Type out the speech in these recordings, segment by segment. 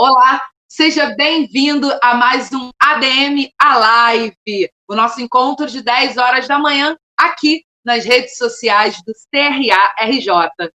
Olá, seja bem-vindo a mais um ADM a Live, o nosso encontro de 10 horas da manhã aqui nas redes sociais do CRA-RJ.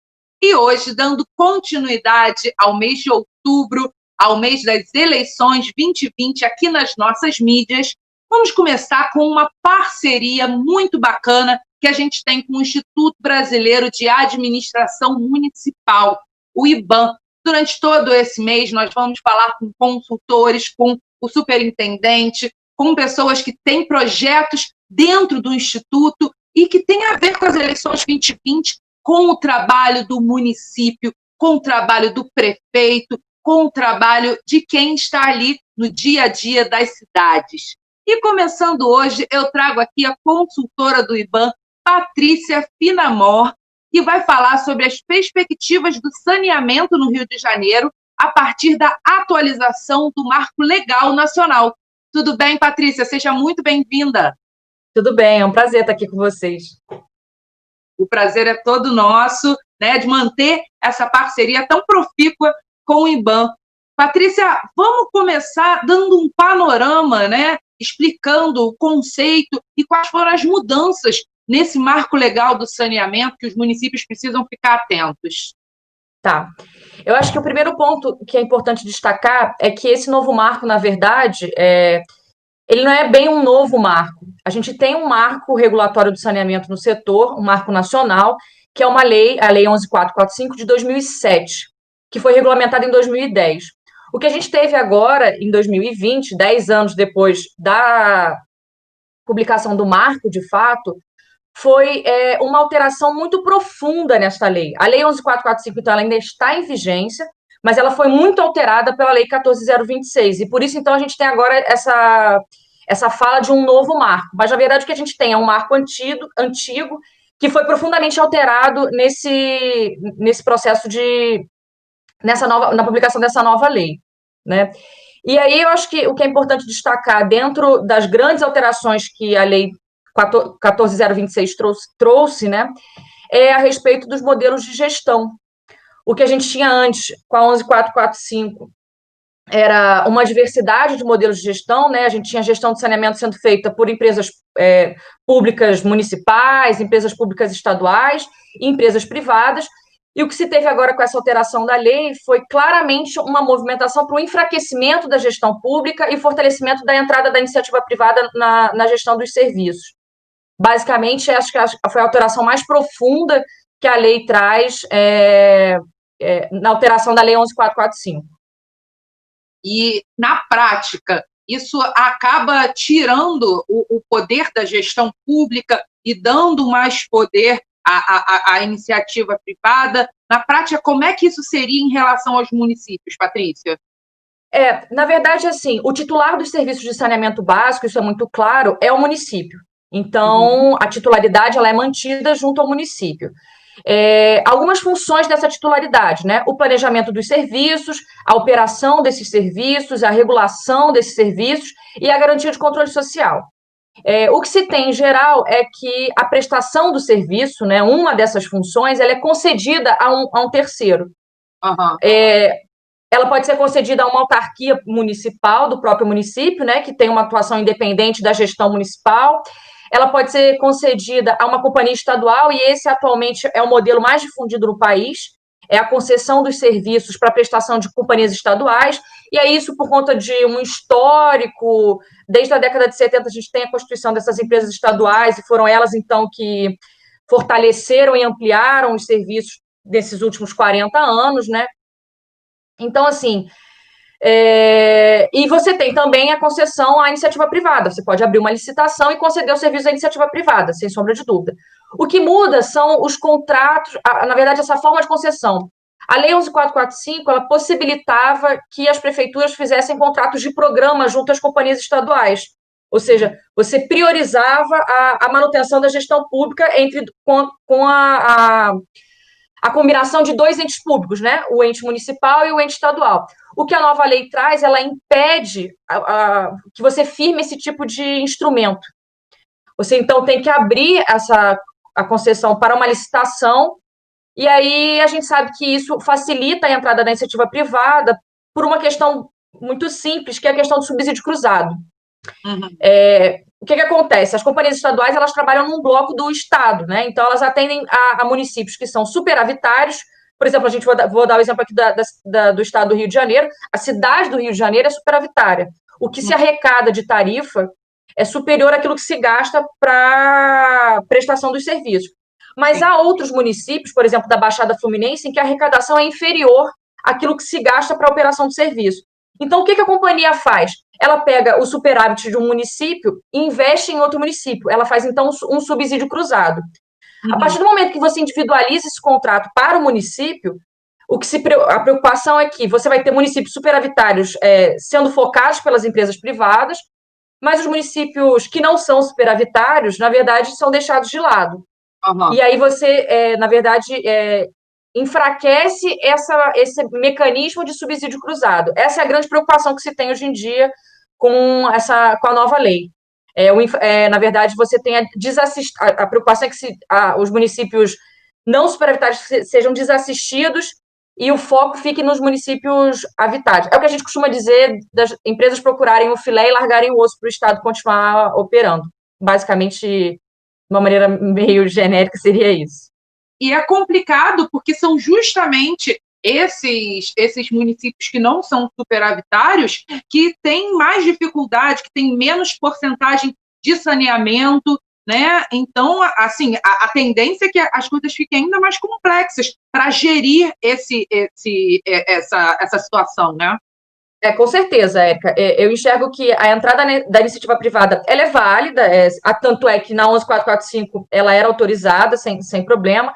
E hoje, dando continuidade ao mês de outubro, ao mês das eleições 2020 aqui nas nossas mídias, vamos começar com uma parceria muito bacana que a gente tem com o Instituto Brasileiro de Administração Municipal, o IBAM. Durante todo esse mês, nós vamos falar com consultores, com o superintendente, com pessoas que têm projetos dentro do Instituto e que têm a ver com as eleições 2020, com o trabalho do município, com o trabalho do prefeito, com o trabalho de quem está ali no dia a dia das cidades. E começando hoje, eu trago aqui a consultora do IBAM, Patrícia Finamore, que vai falar sobre as perspectivas do saneamento no Rio de Janeiro a partir da atualização do Marco Legal Nacional. Tudo bem, Patrícia? Seja muito bem-vinda. Tudo bem, é um prazer estar aqui com vocês. O prazer é todo nosso, né, de manter essa parceria tão profícua com o IBAM. Patrícia, vamos começar dando um panorama, né, explicando o conceito e quais foram as mudanças nesse marco legal do saneamento que os municípios precisam ficar atentos. Tá. Eu acho que o primeiro ponto que é importante destacar é que esse novo marco, na verdade, ele não é bem um novo marco. A gente tem um marco regulatório do saneamento no setor, um marco nacional, que é uma lei, a Lei 11.445 de 2007, que foi regulamentada em 2010. O que a gente teve agora, em 2020, 10 anos depois da publicação do marco, de fato, foi uma alteração muito profunda nesta lei. A Lei 11.445, então, ela ainda está em vigência, mas ela foi muito alterada pela Lei 14.026, e por isso, então, a gente tem agora essa fala de um novo marco. Mas, na verdade, o que a gente tem é um marco antigo que foi profundamente alterado nesse processo na publicação dessa nova lei, né? E aí eu acho que o que é importante destacar, dentro das grandes alterações que a Lei 14.026 trouxe, né, é a respeito dos modelos de gestão. O que a gente tinha antes, com a 11.445, era uma diversidade de modelos de gestão, né? A gente tinha gestão de saneamento sendo feita por empresas públicas municipais, empresas públicas estaduais e empresas privadas. E o que se teve agora com essa alteração da lei foi claramente uma movimentação para o enfraquecimento da gestão pública e fortalecimento da entrada da iniciativa privada na gestão dos serviços. Basicamente, acho que foi a alteração mais profunda que a lei traz na alteração da Lei 11.445. E, na prática, isso acaba tirando o poder da gestão pública e dando mais poder à iniciativa privada. Na prática, como é que isso seria em relação aos municípios, Patrícia? Na verdade, assim, o titular dos serviços de saneamento básico, isso é muito claro, é o município. Então, a titularidade ela é mantida junto ao município. Algumas funções dessa titularidade, né? O planejamento dos serviços, a operação desses serviços, a regulação desses serviços e a garantia de controle social. O que se tem em geral é que a prestação do serviço, né, uma dessas funções, ela é concedida a um terceiro. Uhum. Ela pode ser concedida a uma autarquia municipal do próprio município, né, que tem uma atuação independente da gestão municipal. Ela pode ser concedida a uma companhia estadual, e esse atualmente é o modelo mais difundido no país, é a concessão dos serviços para prestação de companhias estaduais, e é isso por conta de um histórico. Desde a década de 70 a gente tem a constituição dessas empresas estaduais, e foram elas, então, que fortaleceram e ampliaram os serviços desses últimos 40 anos, né? Então, assim, e você tem também a concessão à iniciativa privada. Você pode abrir uma licitação e conceder o serviço à iniciativa privada, sem sombra de dúvida. O que muda são os contratos, na verdade, essa forma de concessão. A Lei 11.445, ela possibilitava que as prefeituras fizessem contratos de programa junto às companhias estaduais. Ou seja, você priorizava a manutenção da gestão pública com a combinação de dois entes públicos, né? O ente municipal e o ente estadual. O que a nova lei traz, ela impede que você firme esse tipo de instrumento. Você, então, tem que abrir a concessão para uma licitação, e aí a gente sabe que isso facilita a entrada da iniciativa privada, por uma questão muito simples, que é a questão do subsídio cruzado. Uhum. O que acontece? As companhias estaduais, elas trabalham num bloco do Estado, né? Então, elas atendem a municípios que são superavitários. Por exemplo, vou dar o exemplo aqui do Estado do Rio de Janeiro. A cidade do Rio de Janeiro é superavitária. O que se arrecada de tarifa é superior àquilo que se gasta para prestação dos serviços. Mas há outros municípios, por exemplo, da Baixada Fluminense, em que a arrecadação é inferior àquilo que se gasta para a operação do serviço. Então, o que a companhia faz? Ela pega o superávit de um município e investe em outro município. Ela faz, então, um subsídio cruzado. A partir do momento que você individualiza esse contrato para o município, a preocupação é que você vai ter municípios superavitários sendo focados pelas empresas privadas, mas os municípios que não são superavitários, na verdade, são deixados de lado. E aí você, na verdade, enfraquece esse mecanismo de subsídio cruzado. Essa é a grande preocupação que se tem hoje em dia com a nova lei. Na verdade, você tem a preocupação é que os municípios não superavitários sejam desassistidos e o foco fique nos municípios habitáveis. É o que a gente costuma dizer das empresas procurarem o filé e largarem o osso para o Estado continuar operando. Basicamente, de uma maneira meio genérica, seria isso. E é complicado porque são justamente esses municípios que não são superavitários que têm mais dificuldade, que têm menos porcentagem de saneamento, né? Então, assim, a tendência é que as coisas fiquem ainda mais complexas para gerir essa situação, né? Com certeza, Érica. Eu enxergo que a entrada da iniciativa privada ela é válida, tanto é que na 11445 ela era autorizada sem problema,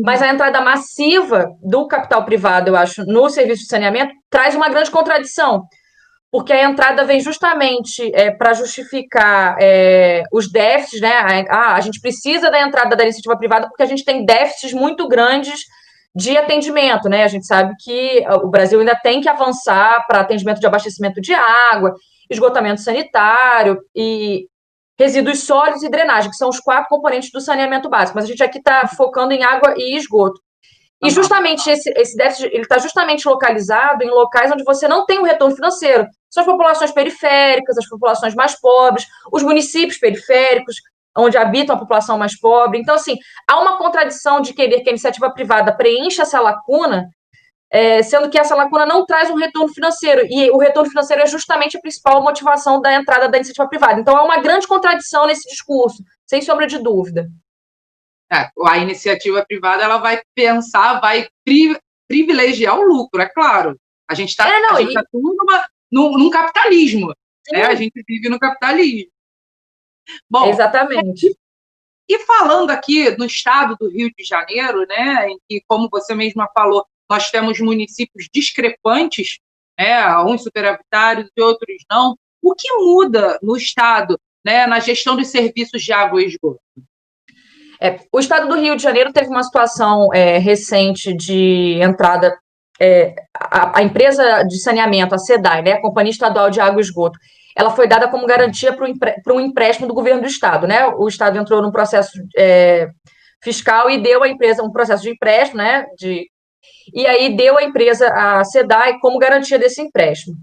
mas a entrada massiva do capital privado, eu acho, no serviço de saneamento, traz uma grande contradição, porque a entrada vem justamente para justificar os déficits, né? A gente precisa da entrada da iniciativa privada porque a gente tem déficits muito grandes de atendimento, né? A gente sabe que o Brasil ainda tem que avançar para atendimento de abastecimento de água, esgotamento sanitário e resíduos sólidos e drenagem, que são os 4 componentes do saneamento básico. Mas a gente aqui está focando em água e esgoto. E justamente esse déficit ele está justamente localizado em locais onde você não tem um retorno financeiro. São as populações periféricas, as populações mais pobres, os municípios periféricos, onde habita a população mais pobre. Então, assim, há uma contradição de querer que a iniciativa privada preencha essa lacuna, sendo que essa lacuna não traz um retorno financeiro. E o retorno financeiro é justamente a principal motivação da entrada da iniciativa privada. Então, há uma grande contradição nesse discurso, sem sombra de dúvida. A iniciativa privada ela vai pensar, vai privilegiar o lucro, é claro. A gente está tudo num capitalismo, né? A gente vive no capitalismo. Bom, exatamente. E falando aqui no estado do Rio de Janeiro, né, em que, como você mesma falou, nós temos municípios discrepantes, né, uns superavitários e outros não. O que muda no estado, né, na gestão dos serviços de água e esgoto? O estado do Rio de Janeiro teve uma situação recente de entrada. A empresa de saneamento, a SEDAI, né, a Companhia Estadual de Água e Esgoto, ela foi dada como garantia para um empréstimo do governo do estado, né? O estado entrou num processo fiscal e deu à empresa um processo de empréstimo, né? E aí deu à empresa, a SEDAI, como garantia desse empréstimo.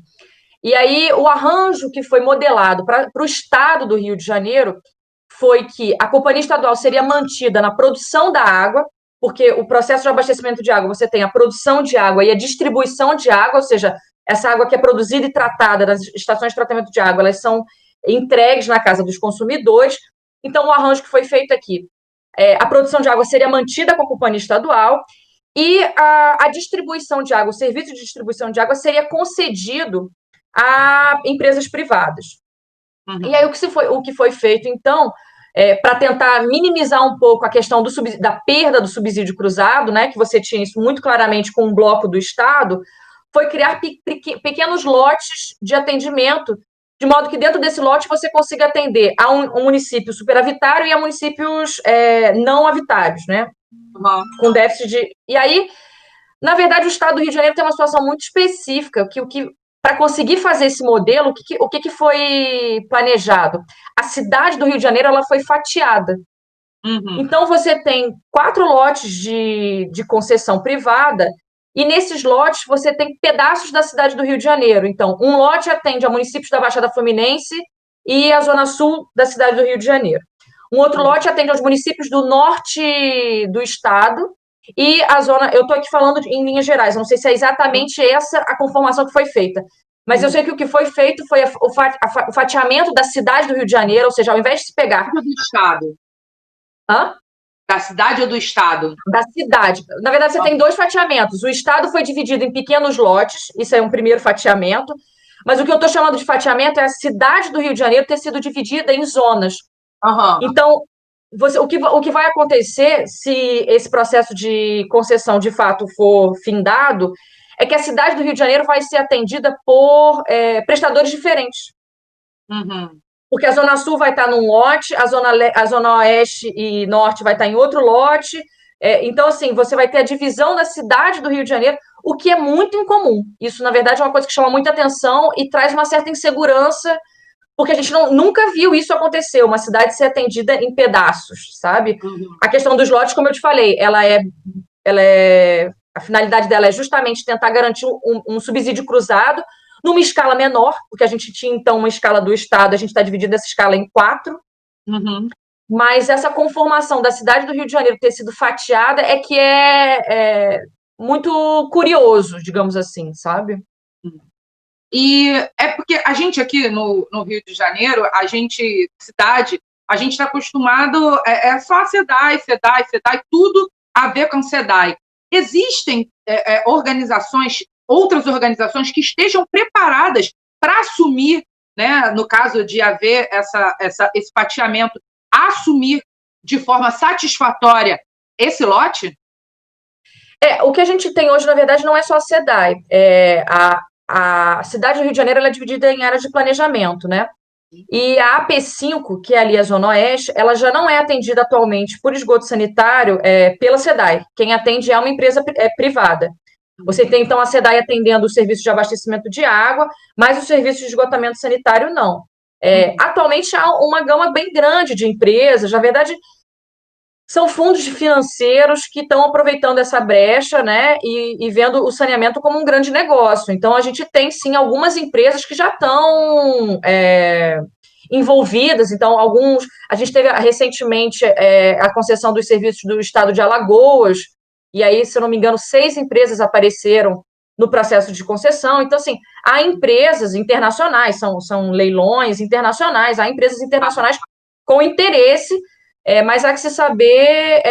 E aí o arranjo que foi modelado para o estado do Rio de Janeiro foi que a companhia estadual seria mantida na produção da água, porque o processo de abastecimento de água, você tem a produção de água e a distribuição de água, ou seja, essa água que é produzida e tratada nas estações de tratamento de água, elas são entregues na casa dos consumidores. Então, o arranjo que foi feito aqui, a produção de água seria mantida com a companhia estadual e a distribuição de água, o serviço de distribuição de água seria concedido a empresas privadas. E aí, o que foi feito, então, para tentar minimizar um pouco a questão da perda do subsídio cruzado, né, que você tinha isso muito claramente com um bloco do Estado, foi criar pequenos lotes de atendimento, de modo que dentro desse lote você consiga atender a um município superavitário e a municípios não habitários, né, com déficit de... E aí, na verdade, o Estado do Rio de Janeiro tem uma situação muito específica, para conseguir fazer esse modelo, o que foi planejado? A cidade do Rio de Janeiro ela foi fatiada. Então, você tem 4 lotes de concessão privada e nesses lotes você tem pedaços da cidade do Rio de Janeiro. Então, um lote atende a municípios da Baixada Fluminense e a zona sul da cidade do Rio de Janeiro. Um outro lote atende aos municípios do norte do estado e a zona... Eu estou aqui falando em linhas gerais, eu não sei se é exatamente essa a conformação que foi feita, mas eu sei que o que foi feito foi o fatiamento da cidade do Rio de Janeiro, ou seja, ao invés de se pegar... Do estado. Hã? Da cidade ou do estado? Da cidade. Na verdade, você tem dois fatiamentos. O estado foi dividido em pequenos lotes, isso é um primeiro fatiamento, mas o que eu estou chamando de fatiamento é a cidade do Rio de Janeiro ter sido dividida em zonas. Então, o que vai acontecer se esse processo de concessão de fato for findado é que a cidade do Rio de Janeiro vai ser atendida por prestadores diferentes. Porque a Zona Sul vai estar num lote, a Zona Oeste e Norte vai estar em outro lote. Então, assim, você vai ter a divisão da cidade do Rio de Janeiro, o que é muito incomum. Isso, na verdade, é uma coisa que chama muita atenção e traz uma certa insegurança, porque a gente nunca viu isso acontecer, uma cidade ser atendida em pedaços, sabe? A questão dos lotes, como eu te falei, a finalidade dela é justamente tentar garantir um subsídio cruzado numa escala menor, porque a gente tinha, então, uma escala do Estado, a gente está dividindo essa escala em 4, mas essa conformação da cidade do Rio de Janeiro ter sido fatiada é que é muito curioso, digamos assim, sabe? E é porque a gente aqui no Rio de Janeiro, a gente está acostumado, só a SEDAI, tudo a ver com SEDAI. Existem outras organizações que estejam preparadas para assumir, né, no caso de haver esse fatiamento, assumir de forma satisfatória esse lote? O que a gente tem hoje, na verdade, não é só a SEDAI. A cidade do Rio de Janeiro ela é dividida em áreas de planejamento, né? E a AP5, que é ali a Zona Oeste, ela já não é atendida atualmente por esgoto sanitário pela SEDAI. Quem atende é uma empresa privada. Você tem, então, a SEDAI atendendo os serviços de abastecimento de água, mas os serviços de esgotamento sanitário não. Atualmente há uma gama bem grande de empresas, na verdade, são fundos financeiros que estão aproveitando essa brecha, né, e vendo o saneamento como um grande negócio. Então, a gente tem, sim, algumas empresas que já estão envolvidas. Então, a gente teve recentemente a concessão dos serviços do estado de Alagoas, e aí, se eu não me engano, 6 empresas apareceram no processo de concessão. Então, assim, há empresas internacionais, são leilões internacionais, há empresas internacionais com interesse, mas há que se saber,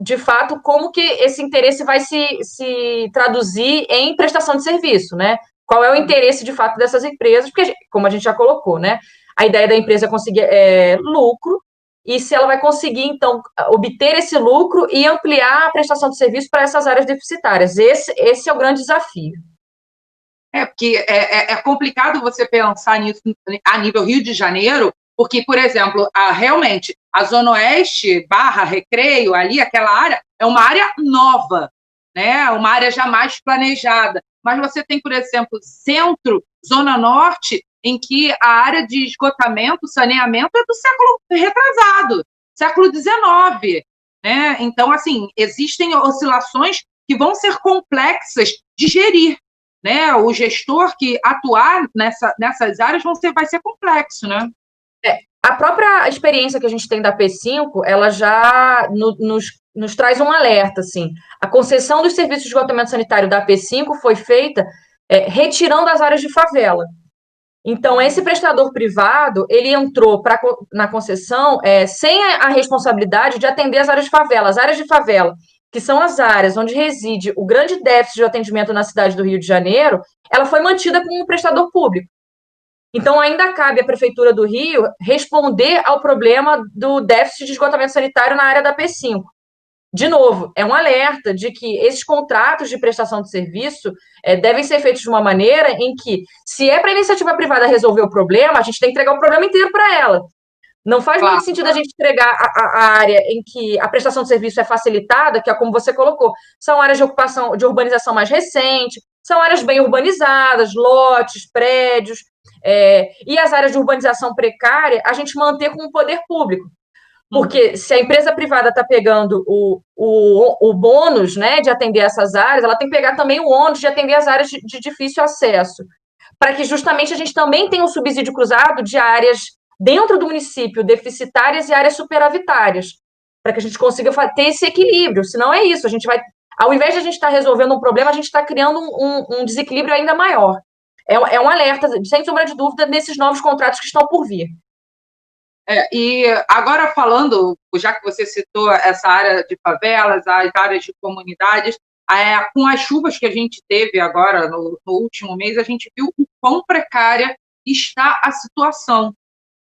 de fato, como que esse interesse vai se traduzir em prestação de serviço, né? Qual é o interesse, de fato, dessas empresas? Porque, como a gente já colocou, né? A ideia da empresa é conseguir lucro, e se ela vai conseguir, então, obter esse lucro e ampliar a prestação de serviço para essas áreas deficitárias. Esse é o grande desafio. Porque é complicado você pensar nisso a nível Rio de Janeiro, porque, por exemplo, realmente, a Zona Oeste / Recreio, ali, aquela área, é uma área nova, né? Uma área jamais planejada. Mas você tem, por exemplo, Centro, Zona Norte, em que a área de esgotamento, saneamento é do século retrasado, século XIX. Né? Então, assim, existem oscilações que vão ser complexas de gerir. Né? O gestor que atuar nessas áreas vai ser complexo, né? A própria experiência que a gente tem da P5, ela já nos traz um alerta, assim. A concessão dos serviços de esgotamento sanitário da P5 foi feita retirando as áreas de favela. Então, esse prestador privado, ele entrou na concessão sem a responsabilidade de atender as áreas de favela. As áreas de favela, que são as áreas onde reside o grande déficit de atendimento na cidade do Rio de Janeiro, ela foi mantida como um prestador público. Então, ainda cabe à Prefeitura do Rio responder ao problema do déficit de esgotamento sanitário na área da P5. De novo, é um alerta de que esses contratos de prestação de serviço devem ser feitos de uma maneira em que, se é para a iniciativa privada resolver o problema, a gente tem que entregar o problema inteiro para ela. Não faz muito sentido a gente entregar a área em que a prestação de serviço é facilitada, que é como você colocou, são áreas de urbanização mais recente, são áreas bem urbanizadas, lotes, prédios, e as áreas de urbanização precária, a gente manter com o poder público. Porque se a empresa privada está pegando o bônus, né, de atender essas áreas, ela tem que pegar também o ônus de atender as áreas de difícil acesso, para que justamente a gente também tenha um subsídio cruzado de áreas dentro do município deficitárias e áreas superavitárias, para que a gente consiga ter esse equilíbrio. Senão é isso, a gente vai, ao invés de a gente estar resolvendo um problema, a gente está criando um desequilíbrio ainda maior. É um alerta, sem sombra de dúvida, nesses novos contratos que estão por vir. E agora falando, já que você citou essa área de favelas, as áreas de comunidades, com as chuvas que a gente teve agora no último mês, a gente viu o quão precária está a situação,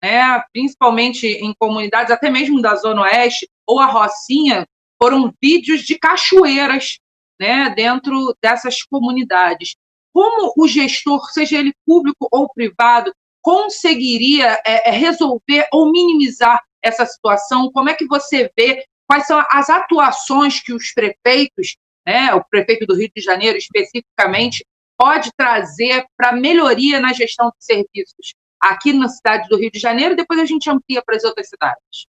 né? Principalmente em comunidades, até mesmo da Zona Oeste, ou a Rocinha, foram vídeos de cachoeiras, né, dentro dessas comunidades. Como o gestor, seja ele público ou privado, conseguiria resolver ou minimizar essa situação? Como é que você vê quais são as atuações que os prefeitos, né, o prefeito do Rio de Janeiro especificamente, pode trazer para melhoria na gestão de serviços aqui na cidade do Rio de Janeiro, e depois a gente amplia para as outras cidades?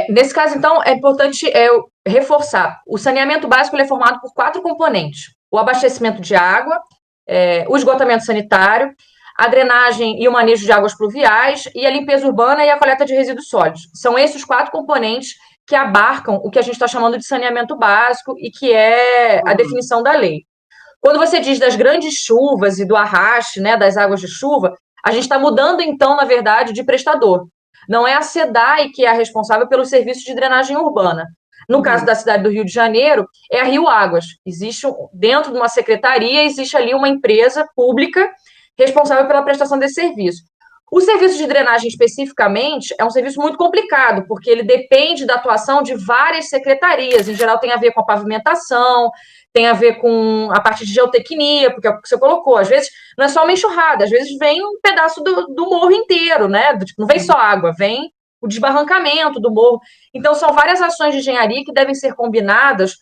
Nesse caso, então, é importante reforçar. O saneamento básico é formado por 4 componentes: o abastecimento de água, o esgotamento sanitário, a drenagem e o manejo de águas pluviais, e a limpeza urbana e a coleta de resíduos sólidos. São esses 4 componentes que abarcam o que a gente está chamando de saneamento básico e que é a definição da lei. Quando você diz das grandes chuvas e do arraste, né, das águas de chuva, a gente está mudando, então, na verdade, de prestador. Não é a SEDAI que é a responsável pelo serviço de drenagem urbana. No caso da cidade do Rio de Janeiro, é a Rio Águas. Existe, dentro de uma secretaria, existe ali uma empresa pública responsável pela prestação desse serviço. O serviço de drenagem, especificamente, é um serviço muito complicado, porque ele depende da atuação de várias secretarias. Em geral, tem a ver com a pavimentação, tem a ver com a parte de geotecnia, porque é o que você colocou. Às vezes, não é só uma enxurrada, às vezes vem um pedaço do morro inteiro, né? Tipo, não vem só água, vem o desbarrancamento do morro. Então, são várias ações de engenharia que devem ser combinadas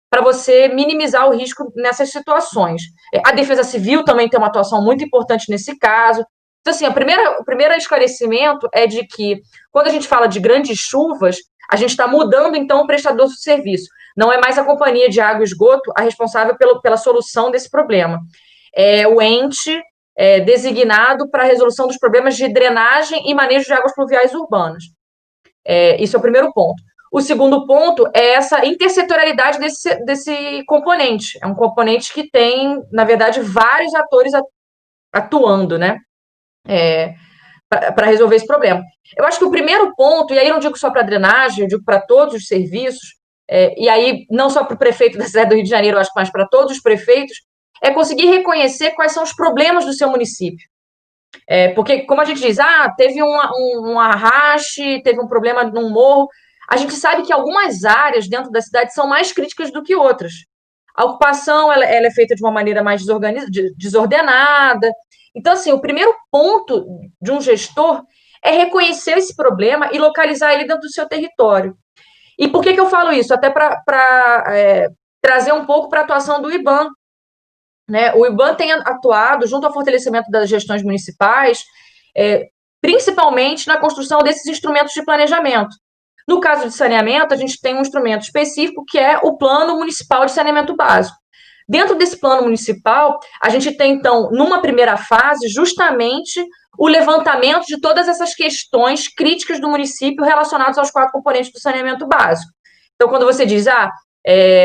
para você minimizar o risco nessas situações. A Defesa Civil também tem uma atuação muito importante nesse caso. Então, assim, o primeiro esclarecimento é de que, quando a gente fala de grandes chuvas, a gente está mudando, então, o prestador do serviço. Não é mais a companhia de água e esgoto a responsável pela solução desse problema. É o ente designado para a resolução dos problemas de drenagem e manejo de águas pluviais urbanas. Isso é o primeiro ponto. O segundo ponto é essa intersetorialidade desse componente. É um componente que tem, na verdade, vários atores atuando, né? Para resolver esse problema. Eu acho que o primeiro ponto, e aí eu não digo só para drenagem, eu digo para todos os serviços, e aí não só para o prefeito da cidade do Rio de Janeiro, eu acho que mais para todos os prefeitos, é conseguir reconhecer quais são os problemas do seu município. Porque, como a gente diz, teve um arraste, teve um problema num morro, a gente sabe que algumas áreas dentro da cidade são mais críticas do que outras. A ocupação ela é feita de uma maneira mais desordenada. Então, assim, o primeiro ponto de um gestor é reconhecer esse problema e localizar ele dentro do seu território. E por que eu falo isso? Até para trazer um pouco para a atuação do IBAM. Né? O IBAM tem atuado junto ao fortalecimento das gestões municipais, principalmente na construção desses instrumentos de planejamento. No caso de saneamento, a gente tem um instrumento específico que é o Plano Municipal de Saneamento Básico. Dentro desse plano municipal, a gente tem, então, numa primeira fase, justamente o levantamento de todas essas questões críticas do município relacionadas aos 4 componentes do saneamento básico. Então, quando você diz, a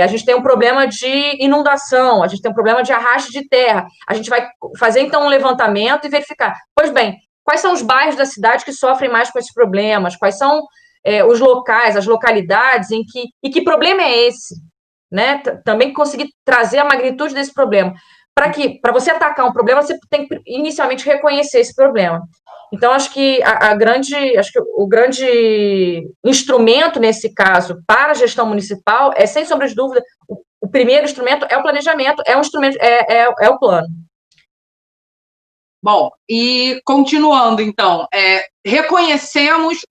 gente tem um problema de inundação, a gente tem um problema de arraste de terra, a gente vai fazer, então, um levantamento e verificar, pois bem, quais são os bairros da cidade que sofrem mais com esses problemas, quais são os locais, as localidades e que problema é esse? Né? Também conseguir trazer a magnitude desse problema. Para você atacar um problema, você tem que inicialmente reconhecer esse problema. Então, acho que o grande instrumento nesse caso para a gestão municipal é, sem sombra de dúvida, o primeiro instrumento é o planejamento, é um instrumento, é o plano. Bom, e continuando, então, reconhecemos,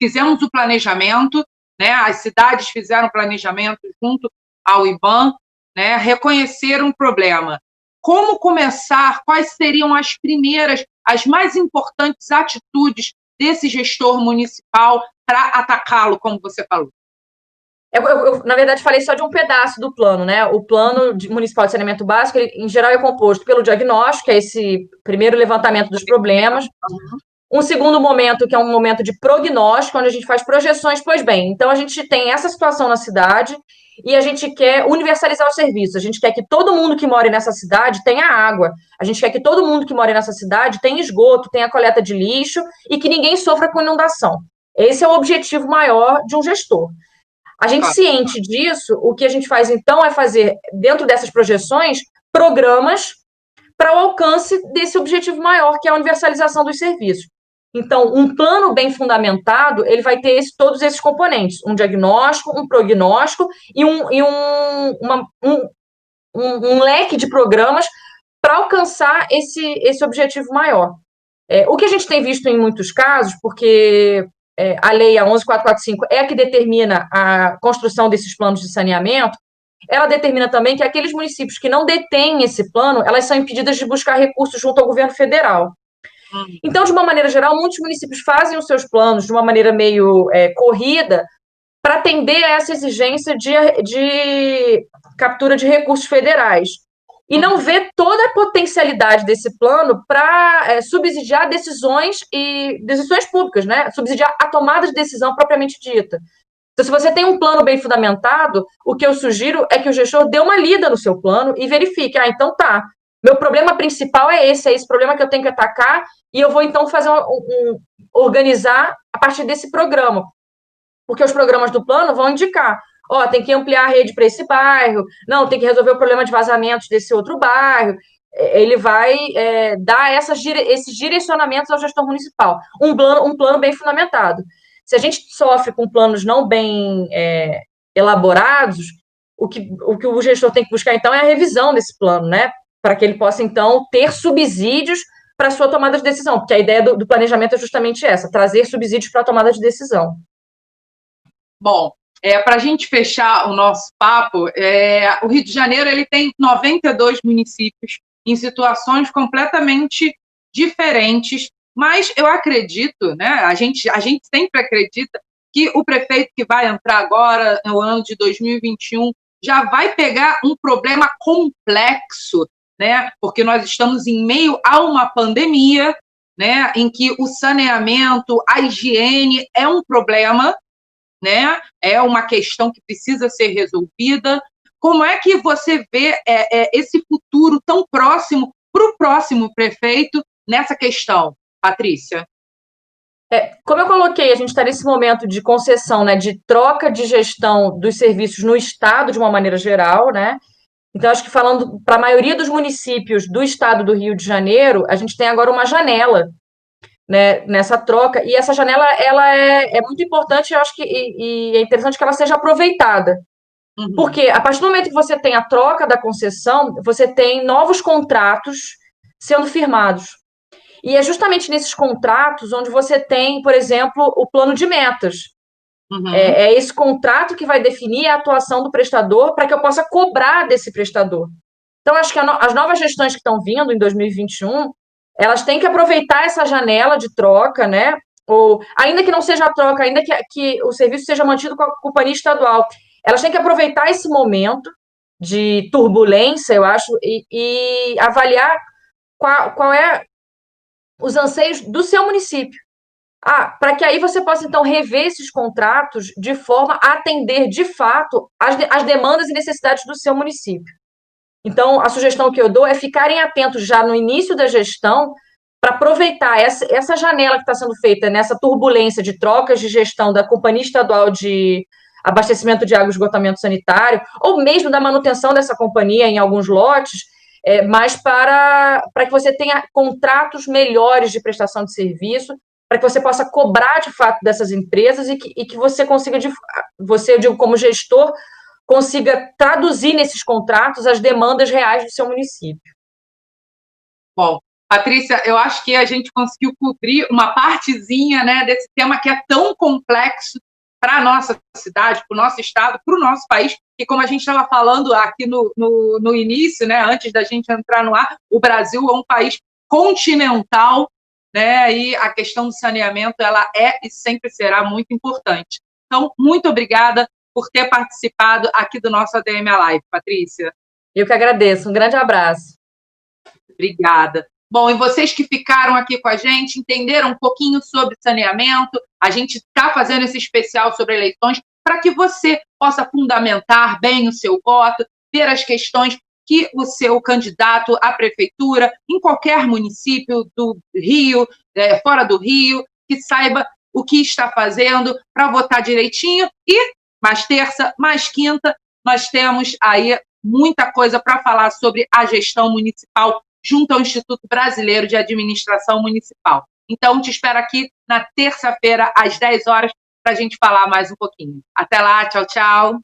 fizemos o planejamento, né? As cidades fizeram o planejamento junto ao IBAM, né? Reconheceram o problema. Como começar? Quais seriam as primeiras, as mais importantes atitudes desse gestor municipal para atacá-lo, como você falou? Na verdade, falei só de um pedaço do plano, né? O plano municipal de saneamento básico, ele, em geral, é composto pelo diagnóstico, que é esse primeiro levantamento dos problemas. Um segundo momento, que é um momento de prognóstico, onde a gente faz projeções. Pois bem, então a gente tem essa situação na cidade e a gente quer universalizar os serviços. A gente quer que todo mundo que mora nessa cidade tenha água. A gente quer que todo mundo que mora nessa cidade tenha esgoto, tenha coleta de lixo e que ninguém sofra com inundação. Esse é o objetivo maior de um gestor. A gente, ciente disso, o que a gente faz, então, é fazer, dentro dessas projeções, programas para o alcance desse objetivo maior, que é a universalização dos serviços. Então, um plano bem fundamentado, ele vai ter todos esses componentes, um diagnóstico, um prognóstico e um leque de programas para alcançar esse objetivo maior. O que a gente tem visto em muitos casos, porque a lei, a 11.445, é a que determina a construção desses planos de saneamento, ela determina também que aqueles municípios que não detêm esse plano, elas são impedidas de buscar recursos junto ao governo federal. Então, de uma maneira geral, muitos municípios fazem os seus planos de uma maneira meio corrida para atender a essa exigência de captura de recursos federais. E não vê toda a potencialidade desse plano para subsidiar decisões públicas, né? Subsidiar a tomada de decisão propriamente dita. Então, se você tem um plano bem fundamentado, o que eu sugiro é que o gestor dê uma lida no seu plano e verifique, então tá, meu problema principal é esse problema que eu tenho que atacar, e eu vou então fazer organizar a partir desse programa. Porque os programas do plano vão indicar, tem que ampliar a rede para esse bairro, não, tem que resolver o problema de vazamentos desse outro bairro. Ele vai dar esses direcionamentos ao gestor municipal. Um plano bem fundamentado. Se a gente sofre com planos não bem elaborados, o que o gestor tem que buscar, então, é a revisão desse plano, né? Para que ele possa, então, ter subsídios para a sua tomada de decisão, porque a ideia do planejamento é justamente essa, trazer subsídios para a tomada de decisão. Bom, para a gente fechar o nosso papo, o Rio de Janeiro ele tem 92 municípios em situações completamente diferentes, mas eu acredito, né, a gente sempre acredita que o prefeito que vai entrar agora, no ano de 2021, já vai pegar um problema complexo, né, porque nós estamos em meio a uma pandemia, né, em que o saneamento, a higiene é um problema, né? É uma questão que precisa ser resolvida. Como é que você vê esse futuro tão próximo para o próximo prefeito nessa questão, Patrícia? Como eu coloquei, a gente está nesse momento de concessão, né, de troca de gestão dos serviços no Estado de uma maneira geral, né? Então, acho que falando para a maioria dos municípios do Estado do Rio de Janeiro, a gente tem agora uma janela, né, nessa troca, e essa janela ela é muito importante, eu acho que e é interessante que ela seja aproveitada, porque a partir do momento que você tem a troca da concessão, você tem novos contratos sendo firmados, e é justamente nesses contratos onde você tem, por exemplo, o plano de metas. É esse contrato que vai definir a atuação do prestador para que eu possa cobrar desse prestador. Então, acho que as novas gestões que estão vindo em 2021, elas têm que aproveitar essa janela de troca, né? Ou, ainda que não seja a troca, ainda que o serviço seja mantido com a companhia estadual, elas têm que aproveitar esse momento de turbulência, eu acho, e avaliar qual é os anseios do seu município. Para que aí você possa, então, rever esses contratos de forma a atender, de fato, as demandas e necessidades do seu município. Então, a sugestão que eu dou é ficarem atentos já no início da gestão para aproveitar essa janela que está sendo feita nessa turbulência de trocas de gestão da Companhia Estadual de Abastecimento de Água e Esgotamento Sanitário, ou mesmo da manutenção dessa companhia em alguns lotes, mas para que você tenha contratos melhores de prestação de serviço, para que você possa cobrar, de fato, dessas empresas e que você consiga, eu digo como gestor, consiga traduzir nesses contratos as demandas reais do seu município. Bom, Patrícia, eu acho que a gente conseguiu cobrir uma partezinha, né, desse tema que é tão complexo para a nossa cidade, para o nosso estado, para o nosso país, que como a gente estava falando aqui no início, né, antes da gente entrar no ar, o Brasil é um país continental, né? E a questão do saneamento, ela é e sempre será muito importante. Então, muito obrigada por ter participado aqui do nosso ADM Live, Patrícia. Eu que agradeço. Um grande abraço. Obrigada. Bom, e vocês que ficaram aqui com a gente, entenderam um pouquinho sobre saneamento, a gente está fazendo esse especial sobre eleições para que você possa fundamentar bem o seu voto, ver as questões que o seu candidato à prefeitura, em qualquer município do Rio, fora do Rio, que saiba o que está fazendo para votar direitinho. E mais terça, mais quinta, nós temos aí muita coisa para falar sobre a gestão municipal junto ao Instituto Brasileiro de Administração Municipal. Então, te espero aqui na terça-feira, às 10 horas, para a gente falar mais um pouquinho. Até lá, tchau, tchau.